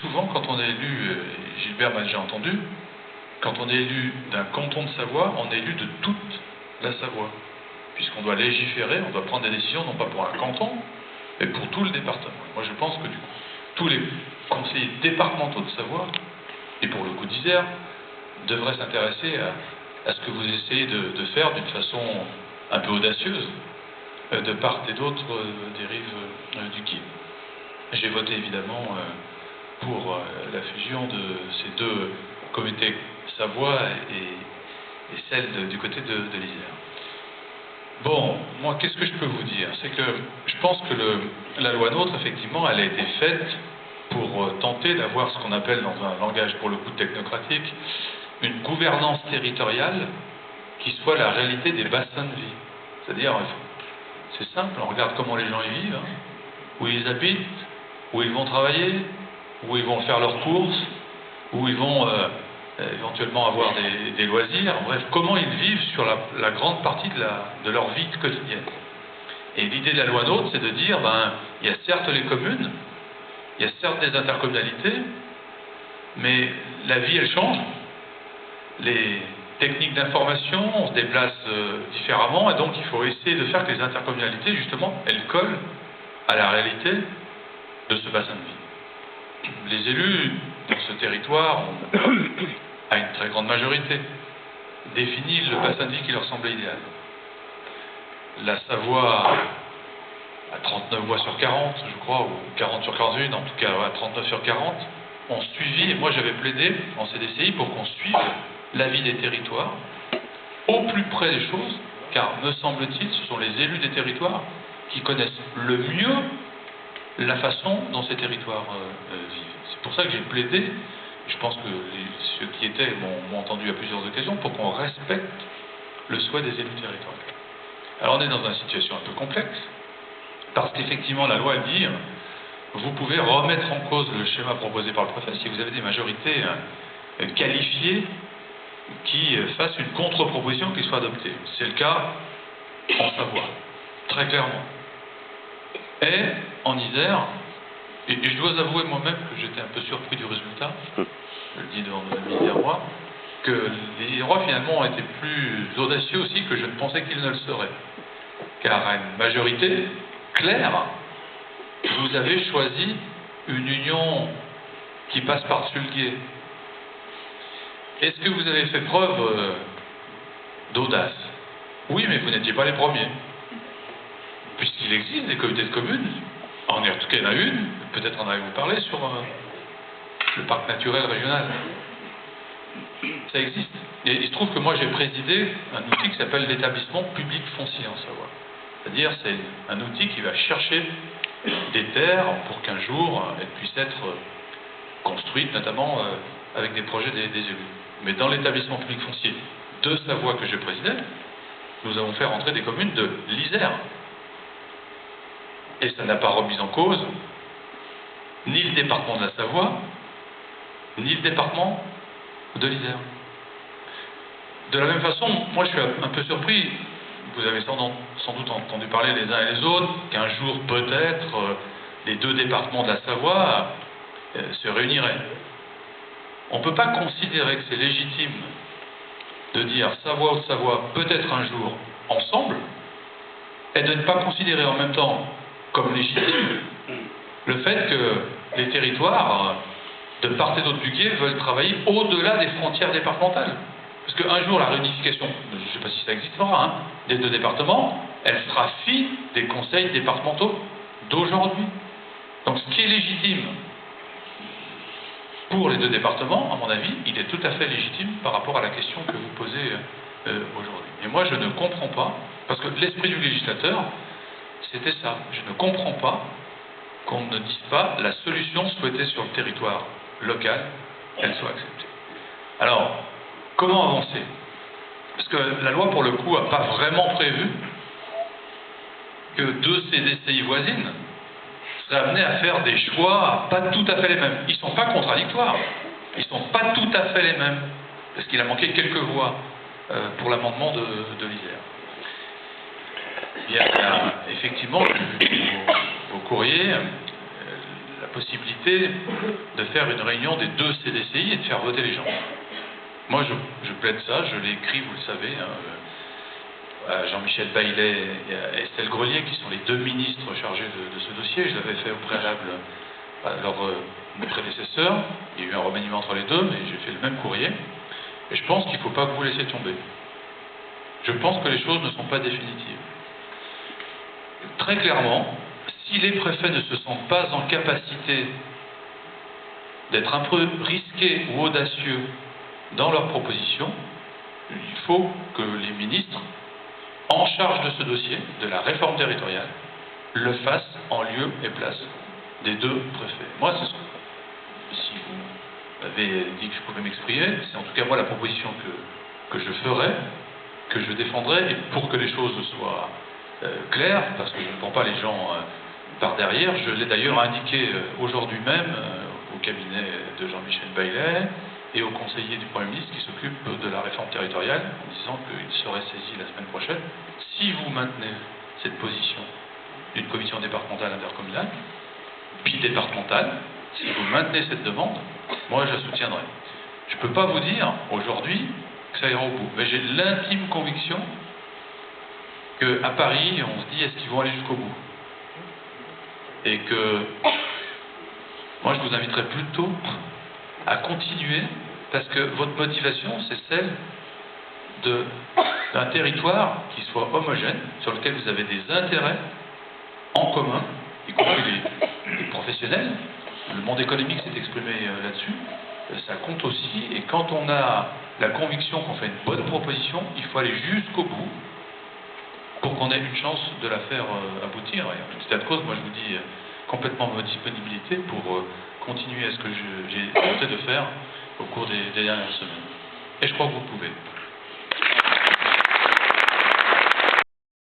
Souvent, quand on est élu, Gilbert m'a déjà entendu, quand on est élu d'un canton de Savoie, on est élu de toute la Savoie. Puisqu'on doit légiférer, on doit prendre des décisions, non pas pour un canton, mais pour tout le département. Moi, je pense que du coup, tous les conseillers départementaux de Savoie, et pour le coup d'Isère, devraient s'intéresser à ce que vous essayez de faire d'une façon un peu audacieuse, de part et d'autre des rives du Guil. J'ai voté évidemment pour la fusion de ces deux comités Savoie et celle du côté de l'Isère. Bon, moi, qu'est-ce que je peux vous dire? C'est que je pense que la loi NOTRe, effectivement, elle a été faite pour tenter d'avoir ce qu'on appelle, dans un langage pour le coup technocratique, une gouvernance territoriale qui soit la réalité des bassins de vie. C'est-à-dire, c'est simple, on regarde comment les gens y vivent, hein, où ils habitent, où ils vont travailler, où ils vont faire leurs courses, où ils vont éventuellement avoir des loisirs, bref, comment ils vivent sur la grande partie de leur vie quotidienne. Et l'idée de la loi NOTRe, c'est de dire, il y a certes les communes, il y a certes des intercommunalités, mais la vie, elle change. Les techniques d'information, on se déplace différemment, et donc il faut essayer de faire que les intercommunalités, justement, elles collent à la réalité de ce bassin de vie. Les élus dans ce territoire ont, à une très grande majorité, défini le bassin de vie qui leur semblait idéal. La Savoie, à 39 voix sur 40, je crois, ou 40 sur 41, en tout cas à 39 sur 40, ont suivi, et moi j'avais plaidé en CDCI pour qu'on suive la vie des territoires au plus près des choses, car me semble-t-il, ce sont les élus des territoires qui connaissent le mieux la façon dont ces territoires vivent. C'est pour ça que j'ai plaidé, je pense que ceux qui étaient m'ont entendu à plusieurs occasions, pour qu'on respecte le souhait des élus territoriaux. Alors on est dans une situation un peu complexe, parce qu'effectivement la loi dit, vous pouvez remettre en cause le schéma proposé par le préfet si vous avez des majorités qualifiées qui fassent une contre-proposition qui soit adoptée. C'est le cas en Savoie, très clairement. Et en Isère, et je dois avouer moi-même que j'étais un peu surpris du résultat, je le dis devant nos amis isérois, que les Isérois finalement ont été plus audacieux aussi que je ne pensais qu'ils ne le seraient. Car à une majorité claire, vous avez choisi une union qui passe par-dessus le gué. Est-ce que vous avez fait preuve d'audace? Oui, mais vous n'étiez pas les premiers. Puisqu'il existe des comités de communes, en tout cas il y en a une, peut-être en avez-vous parlé, sur le parc naturel régional. Ça existe. Et il se trouve que moi j'ai présidé un outil qui s'appelle l'établissement public foncier en Savoie. C'est-à-dire c'est un outil qui va chercher des terres pour qu'un jour elles puissent être construites, notamment avec des projets des élus. Mais dans l'établissement public foncier de Savoie que je présidais, nous avons fait rentrer des communes de l'Isère. Et ça n'a pas remis en cause ni le département de la Savoie, ni le département de l'Isère. De la même façon, moi je suis un peu surpris, vous avez sans doute entendu parler les uns et les autres, qu'un jour peut-être les deux départements de la Savoie se réuniraient. On ne peut pas considérer que c'est légitime de dire Savoie ou Savoie peut-être un jour ensemble, et de ne pas considérer en même temps comme légitime le fait que les territoires de part et d'autre du gué veulent travailler au-delà des frontières départementales. Parce qu'un jour, la réunification, je ne sais pas si ça existera, des deux départements, elle sera fille des conseils départementaux d'aujourd'hui. Donc ce qui est légitime pour les deux départements, à mon avis, il est tout à fait légitime par rapport à la question que vous posez aujourd'hui. Et moi, je ne comprends pas, parce que l'esprit du législateur, c'était ça. Je ne comprends pas qu'on ne dise pas la solution souhaitée sur le territoire local, elle soit acceptée. Alors, comment avancer? Parce que la loi, pour le coup, n'a pas vraiment prévu que deux CDCI voisines seraient amenées à faire des choix pas tout à fait les mêmes. Ils ne sont pas contradictoires. Ils ne sont pas tout à fait les mêmes. Parce qu'il a manqué quelques voix pour l'amendement de l'Isère. Il y a effectivement, au courrier, la possibilité de faire une réunion des 2 CDCI et de faire voter les gens. Moi, je plaide ça, je l'ai écrit, vous le savez, à Jean-Michel Baillet et à Estelle Grelier, qui sont les 2 ministres chargés de ce dossier. Je l'avais fait au préalable à mes prédécesseurs. Il y a eu un remaniement entre les deux, mais j'ai fait le même courrier. Et je pense qu'il ne faut pas que vous laissiez tomber. Je pense que les choses ne sont pas définitives. Très clairement, si les préfets ne se sentent pas en capacité d'être un peu risqués ou audacieux dans leurs propositions, il faut que les ministres, en charge de ce dossier, de la réforme territoriale, le fassent en lieu et place des 2 préfets. Moi, si vous avez dit que je pouvais m'exprimer, c'est en tout cas moi la proposition que je ferai, que je défendrai, et pour que les choses soient claires, parce que je ne prends pas les gens par derrière, je l'ai d'ailleurs indiqué aujourd'hui même au cabinet de Jean-Michel Baillet et au conseiller du Premier ministre qui s'occupe de la réforme territoriale, en disant qu'il serait saisi la semaine prochaine. Si vous maintenez cette position d'une commission départementale intercommunale, bidépartementale, si vous maintenez cette demande, moi je la soutiendrai. Je ne peux pas vous dire aujourd'hui que ça ira au bout, mais j'ai l'intime conviction qu'à Paris, on se dit est-ce qu'ils vont aller jusqu'au bout? Et que moi je vous inviterai plutôt à continuer, parce que votre motivation c'est celle d'un territoire qui soit homogène, sur lequel vous avez des intérêts en commun, y compris les professionnels. Le monde économique s'est exprimé là-dessus, ça compte aussi, et quand on a la conviction qu'on fait une bonne proposition, il faut aller jusqu'au bout pour qu'on ait une chance de la faire aboutir. Et en tout état de cause, moi je vous dis complètement votre disponibilité pour continuer à ce que j'ai tenté de faire au cours des dernières semaines. Et je crois que vous pouvez.